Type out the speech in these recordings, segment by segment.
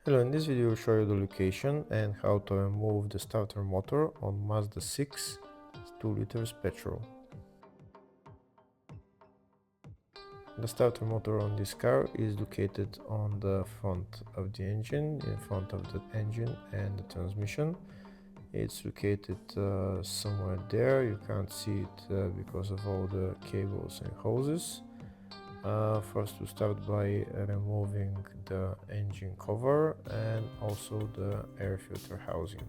Hello, in this video I'll show you the location and how to remove the starter motor on Mazda 6 2 liters petrol. The starter motor on this car is located on the front of the engine, in front of the engine and the transmission. It's located somewhere there. You can't see it because of all the cables and hoses. First we start by removing the engine cover and also the air filter housing.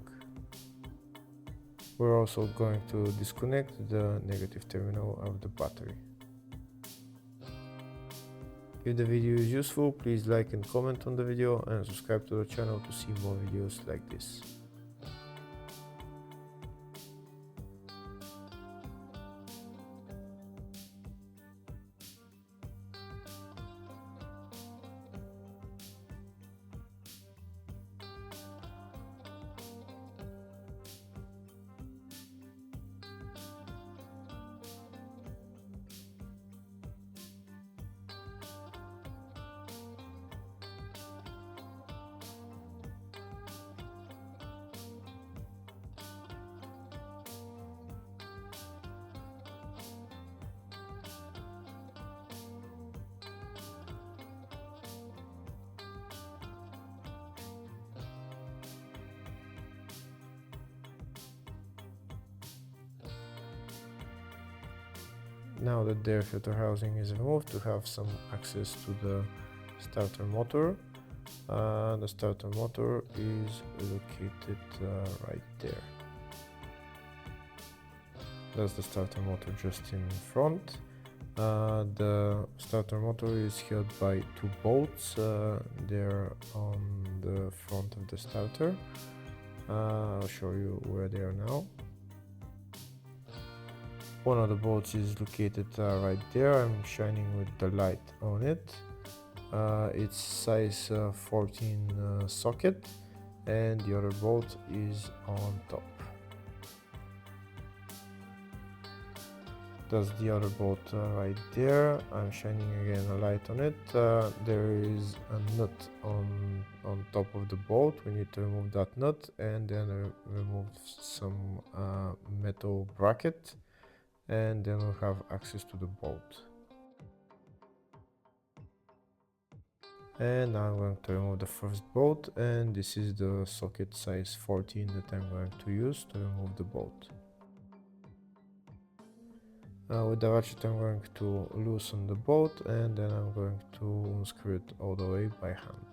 We're also going to disconnect the negative terminal of the battery. If the video is useful, please like and comment on the video and subscribe to the channel to see more videos like this. Now that the air filter housing is removed, to have some access to the starter motor. The starter motor is located right there. That's the starter motor just in front. The starter motor is held by two bolts. They're on the front of the starter. I'll show you where they are now. One of the bolts is located right there. I'm shining with the light on it. It's size 14 socket, and the other bolt is on top. That's the other bolt right there. I'm shining again a light on it. There is a nut on top of the bolt. We need to remove that nut and then remove some metal bracket, and then we'll have access to the bolt. And now I'm going to remove the first bolt, and this is the socket size 14 that I'm going to use to remove the bolt. With the ratchet I'm going to loosen the bolt, and then I'm going to unscrew it all the way by hand.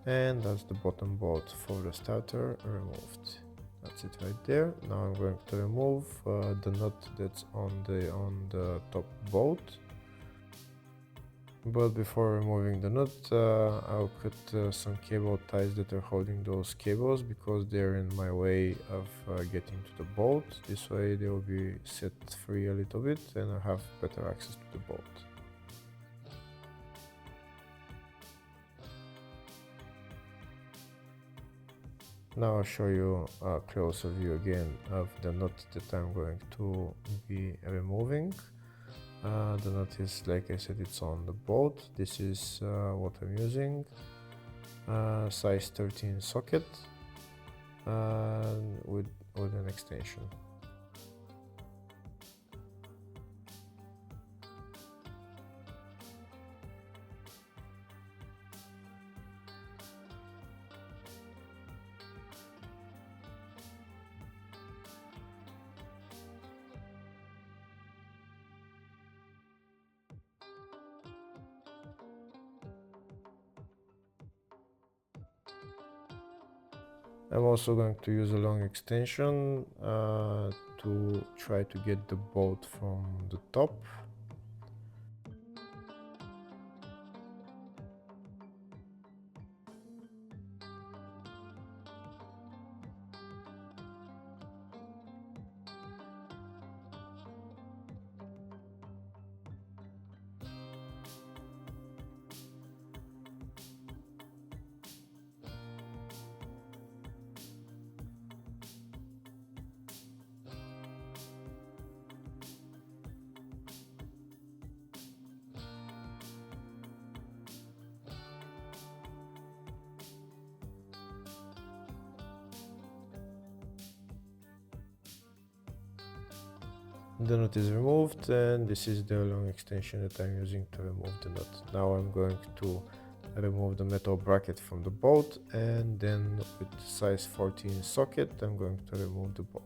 And that's the bottom bolt for the starter removed. That's it right there. Now I'm going to remove the nut that's on the top bolt. But before removing the nut, I'll cut some cable ties that are holding those cables, because they're in my way of getting to the bolt. This way they will be set free a little bit and I'll have better access to the bolt. Now I'll show you a closer view again of the nut that I'm going to be removing. The nut is, like I said, it's on the bolt. This is what I'm using. Size 13 socket with an extension. I'm also going to use a long extension to try to get the bolt from the top. The nut is removed, and this is the long extension that I'm using to remove the nut. Now I'm going to remove the metal bracket from the bolt, and then with size 14 socket I'm going to remove the bolt.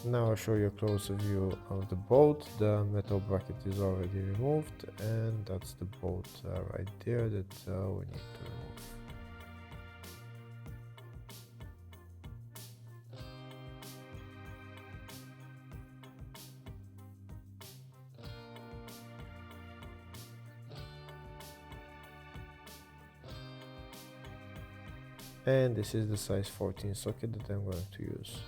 Now I'll show you a closer view of the bolt. The metal bracket is already removed, and that's the bolt right there that we need to remove. And this is the size 14 socket that I'm going to use.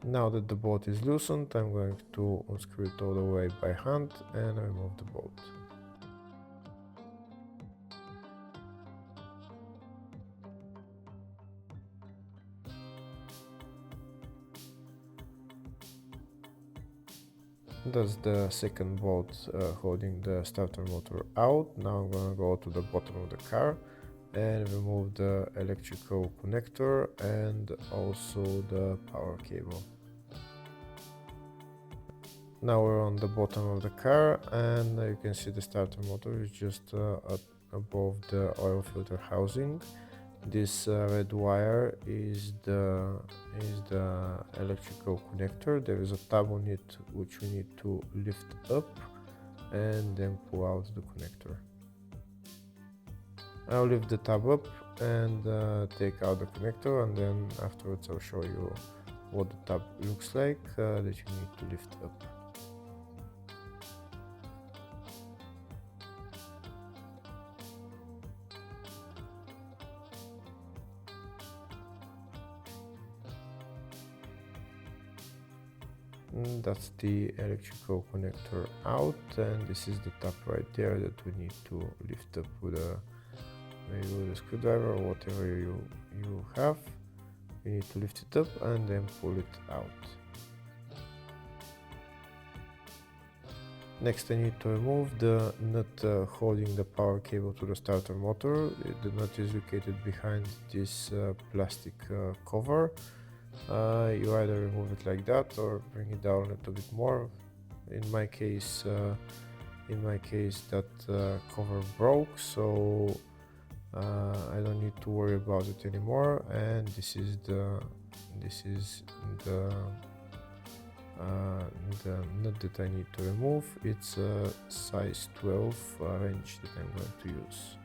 Now that the bolt is loosened, I'm going to unscrew it all the way by hand and remove the bolt. That's the second bolt holding the starter motor out. Now I'm going to go to the bottom of the car and remove the electrical connector and also the power cable. Now we're on the bottom of the car, and you can see the starter motor is just above the oil filter housing. This red wire is the electrical connector. There is a tab on it which we need to lift up and then pull out the connector. I'll lift the tab up and take out the connector, and then afterwards I'll show you what the tab looks like that you need to lift up. That's the electrical connector out, and this is the tab right there that we need to lift up with maybe with a screwdriver or whatever you have. You need to lift it up and then pull it out. Next, I need to remove the nut holding the power cable to the starter motor. The nut is located behind this plastic cover. You either remove it like that or bring it down a little bit more. In my case that cover broke, so I don't need to worry about it anymore. And this is the nut that I need to remove. It's a size 12 wrench that I'm going to use.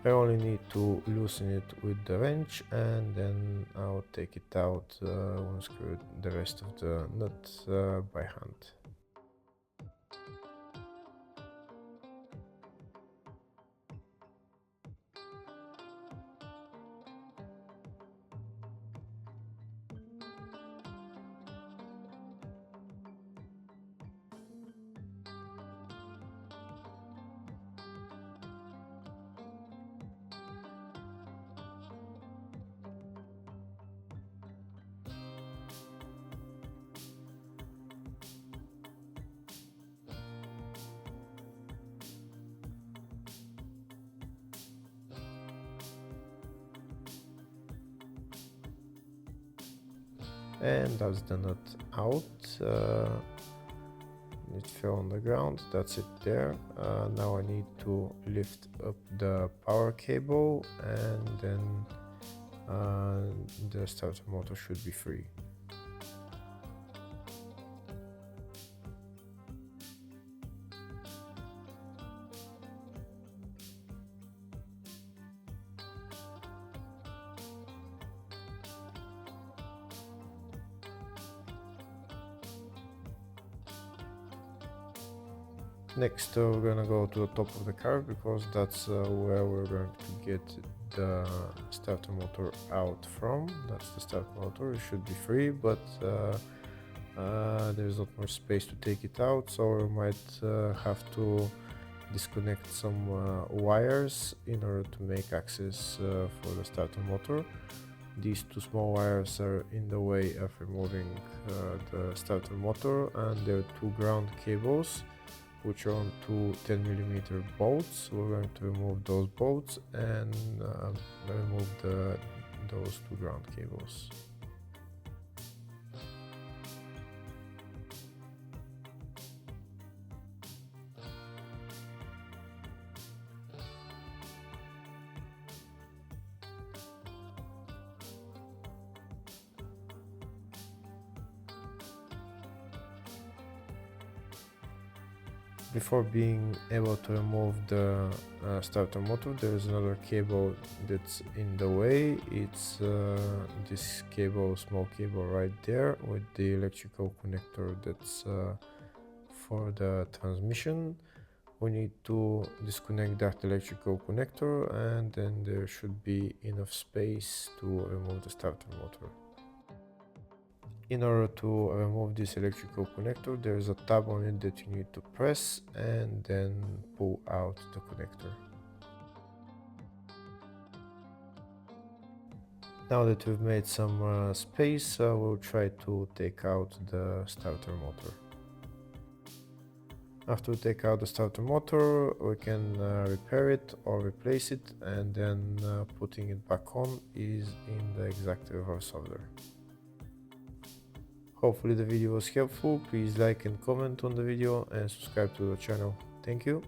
I only need to loosen it with the wrench, and then I'll take it out, unscrew the rest of the nut by hand. And that's the nut out. It fell on the ground. That's it there. Now I need to lift up the power cable, and then the starter motor should be free. Next, we're gonna go to the top of the car, because that's where we're going to get the starter motor out from. That's the starter motor. It should be free, but there's not much space to take it out, so we might have to disconnect some wires in order to make access for the starter motor. These two small wires are in the way of removing the starter motor, and there are two ground cables which are on two 10mm bolts. We're going to remove those bolts and remove those two ground cables. Before being able to remove the starter motor, there is another cable that's in the way. It's this cable, small cable right there, with the electrical connector that's for the transmission. We need to disconnect that electrical connector, and then there should be enough space to remove the starter motor. In order to remove this electrical connector, there is a tab on it that you need to press and then pull out the connector. Now that we've made some space, we'll try to take out the starter motor. After we take out the starter motor, we can repair it or replace it, and then putting it back on is in the exact reverse order. Hopefully the video was helpful. Please like and comment on the video and subscribe to the channel. Thank you.